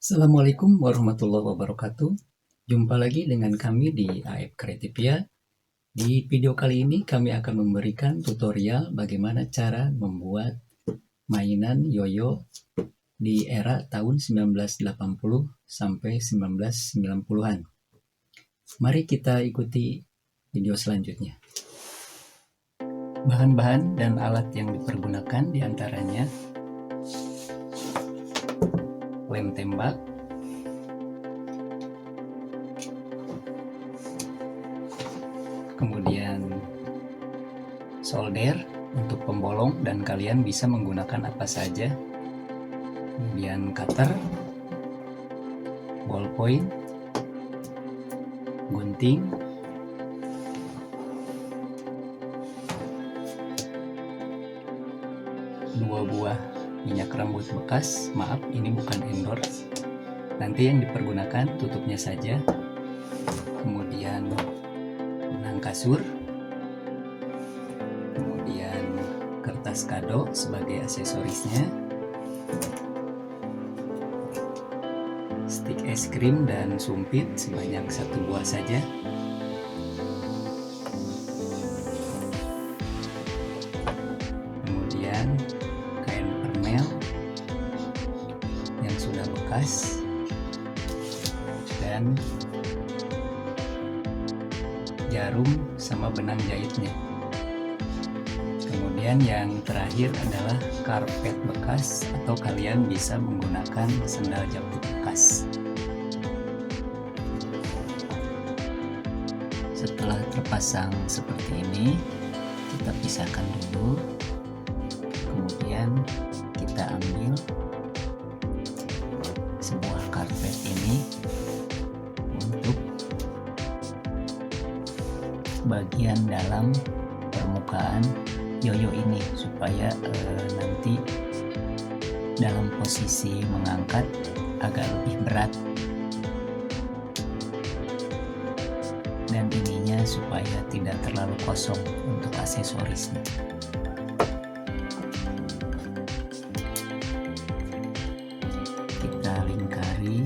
Assalamualaikum warahmatullahi wabarakatuh. Jumpa lagi dengan kami di AFKREATIFYA. Di video kali ini kami akan memberikan tutorial bagaimana cara membuat mainan YOYO di era tahun 1980 sampai 1990-an. Mari kita ikuti video selanjutnya. Bahan-bahan dan alat yang dipergunakan diantaranya lem tembak, kemudian solder untuk pembolong dan kalian bisa menggunakan apa saja, kemudian cutter, ballpoint, gunting, dua buah minyak rambut bekas, maaf ini bukan endorse, nanti yang dipergunakan tutupnya saja, kemudian benang kasur, kemudian kertas kado sebagai aksesorisnya, stik es krim dan sumpit sebanyak 1 buah saja, kemudian kain permel yang sudah bekas, dan jarum sama benang jahitnya. Kemudian yang terakhir adalah karpet bekas, atau kalian bisa menggunakan sandal jepit bekas. Setelah terpasang seperti ini, kita pisahkan dulu. Kemudian kita ambil sebuah karpet ini untuk bagian dalam permukaan yoyo ini, supaya nanti dalam posisi mengangkat agak lebih berat, dan ininya supaya tidak terlalu kosong untuk aksesorisnya. Kita lingkari.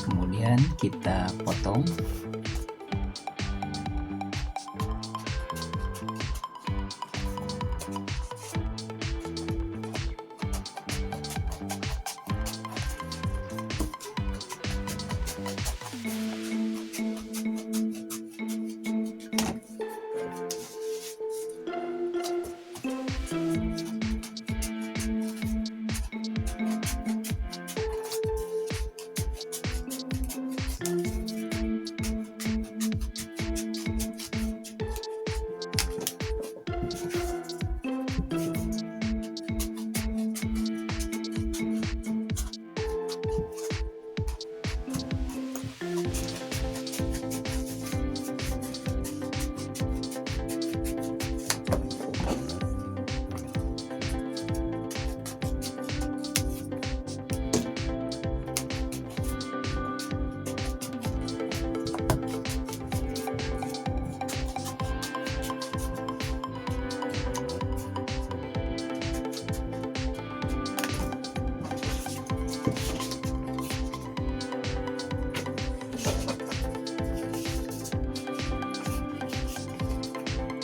Kemudian kita potong.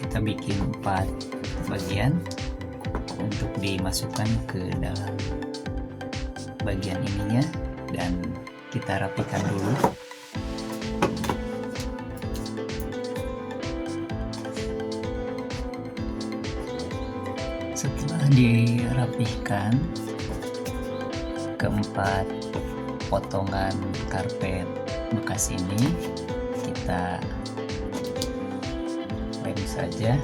Kita bikin 4 bagian untuk dimasukkan ke dalam bagian ininya, dan kita rapikan dulu. Setelah dirapihkan, keempat potongan karpet bekas ini kita lem saja.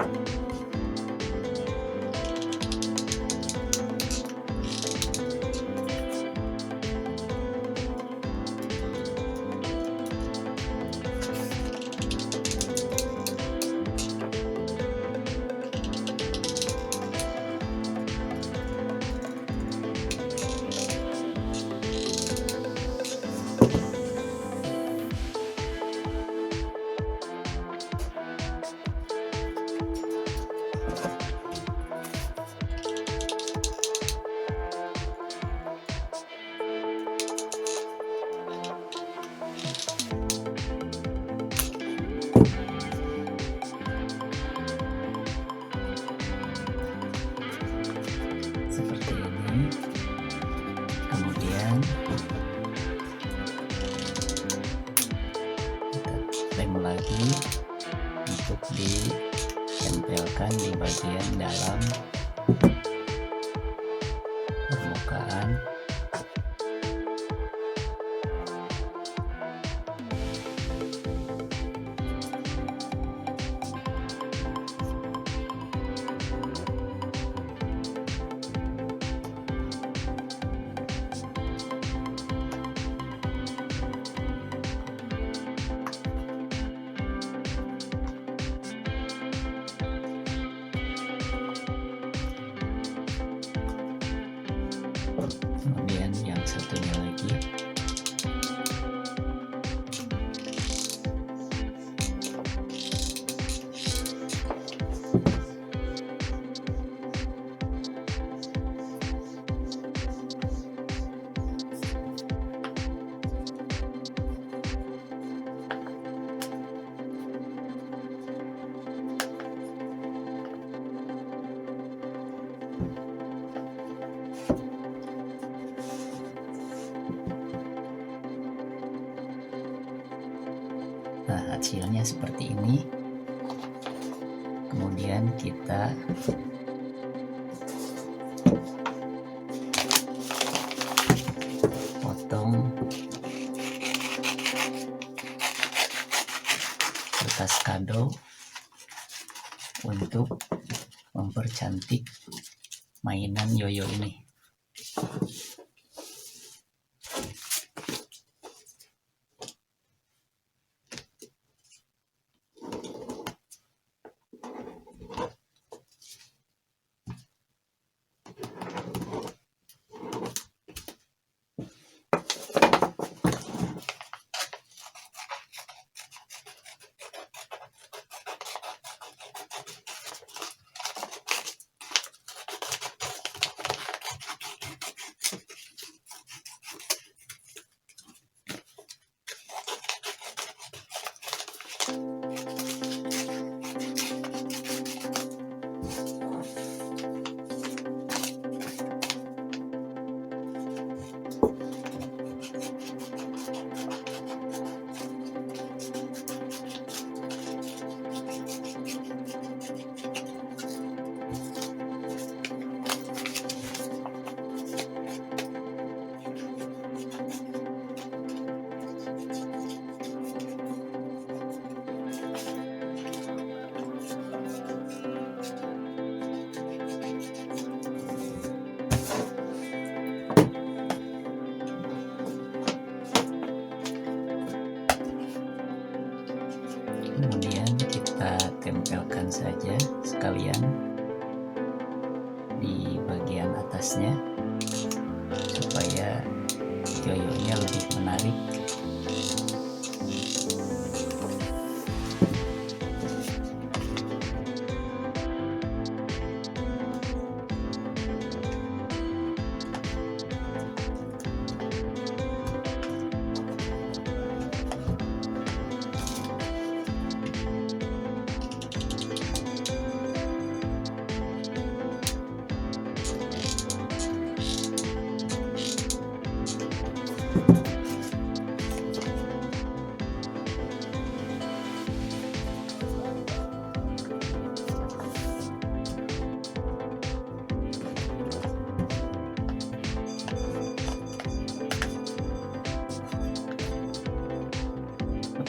lem lagi untuk ditempelkan di bagian dalam permukaan. Kemudian yang satunya lagi. Nah, hasilnya seperti ini. Kemudian kita potong kertas kado untuk mempercantik mainan yoyo ini. Kemudian kita tempelkan saja sekalian di bagian atasnya supaya yoyonya lebih menarik.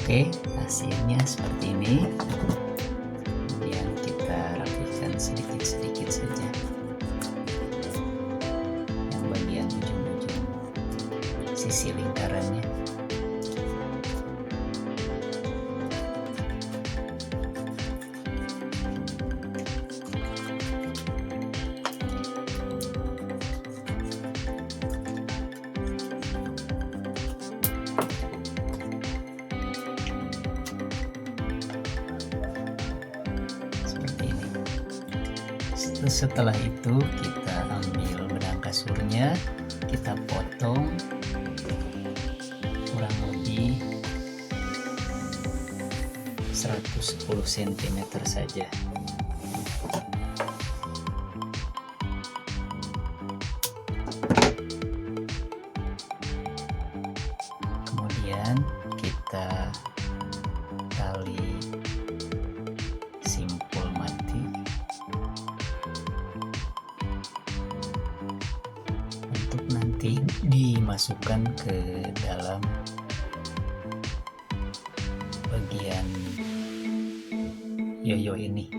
Oke, hasilnya seperti ini. Kemudian kita rapikan sedikit-sedikit saja yang bagian ujung-ujung sisi lingkarannya. Setelah itu kita ambil benang kasurnya, kita potong kurang lebih 110 cm saja. Kemudian kita tali simpul mati untuk nanti dimasukkan ke dalam bagian yoyo ini.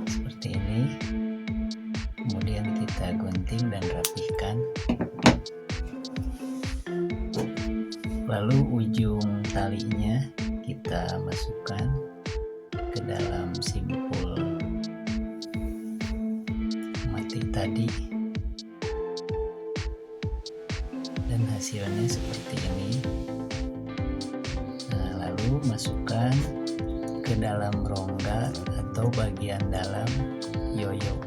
Seperti ini. Kemudian kita gunting dan rapihkan. Lalu ujung talinya kita masukkan ke dalam simpul mati tadi. Dan hasilnya seperti ini. Nah, lalu masukkan ke dalam rongga atau bagian dalam yoyo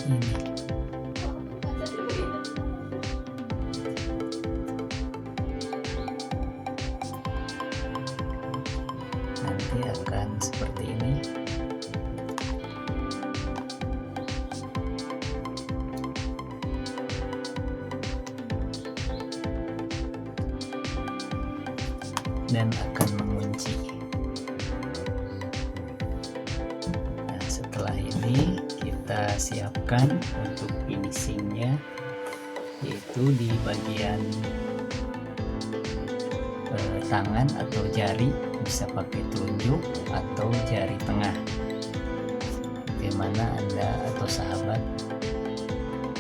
ini. Nanti akan seperti ini. Dan akan mengunci. Nah, setelah ini kita siapkan untuk finishingnya, yaitu di bagian tangan atau jari, bisa pakai telunjuk atau jari tengah, bagaimana Anda atau sahabat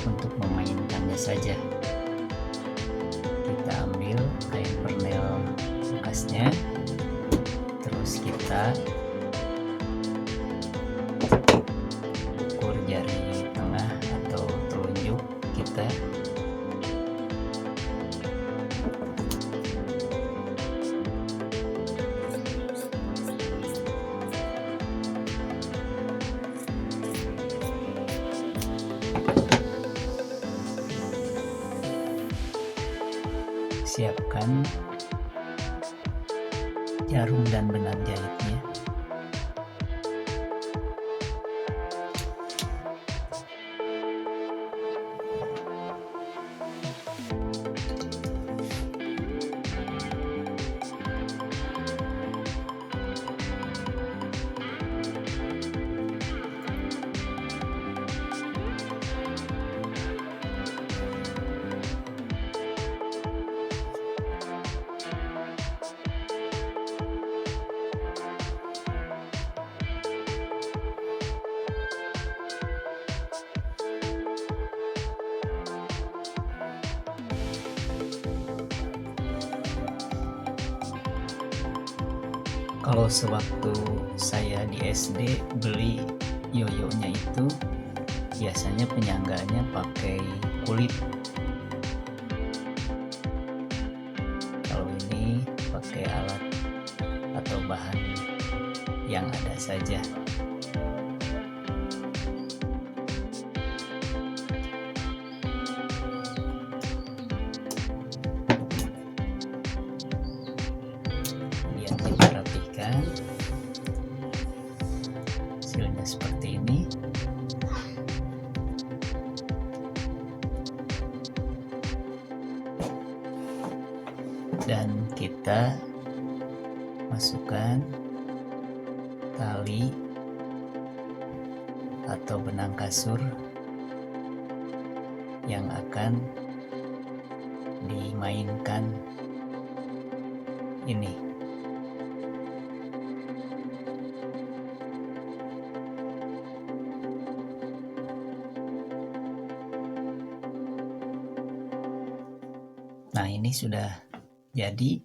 untuk memainkannya saja. Kita ambil kain pernel bekasnya, terus kita ukur jari tengah atau telunjuk kita. Siapkan jarum dan benang jahitnya. Kalau sewaktu saya di SD beli yoyonya itu biasanya penyangganya pakai kulit. Kalau ini pakai alat atau bahan yang ada saja. Hasilnya seperti ini. Dan kita masukkan tali atau benang kasur yang akan dimainkan ini. Nah, ini sudah jadi.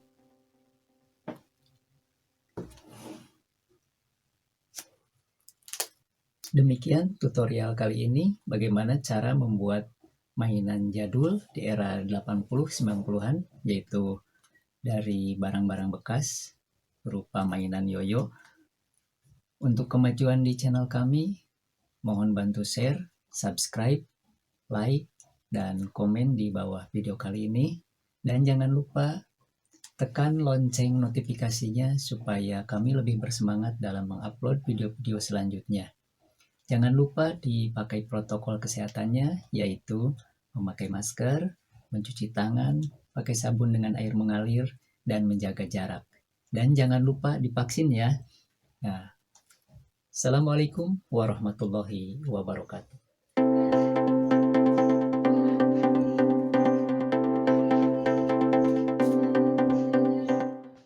Demikian tutorial kali ini bagaimana cara membuat mainan jadul di era 80-90-an, yaitu dari barang-barang bekas berupa mainan yoyo. Untuk kemajuan di channel kami, mohon bantu share, subscribe, like, dan komen di bawah video kali ini. Dan jangan lupa tekan lonceng notifikasinya supaya kami lebih bersemangat dalam mengupload video-video selanjutnya. Jangan lupa dipakai protokol kesehatannya, yaitu memakai masker, mencuci tangan, pakai sabun dengan air mengalir, dan menjaga jarak. Dan jangan lupa divaksin ya. Nah, Assalamualaikum warahmatullahi wabarakatuh.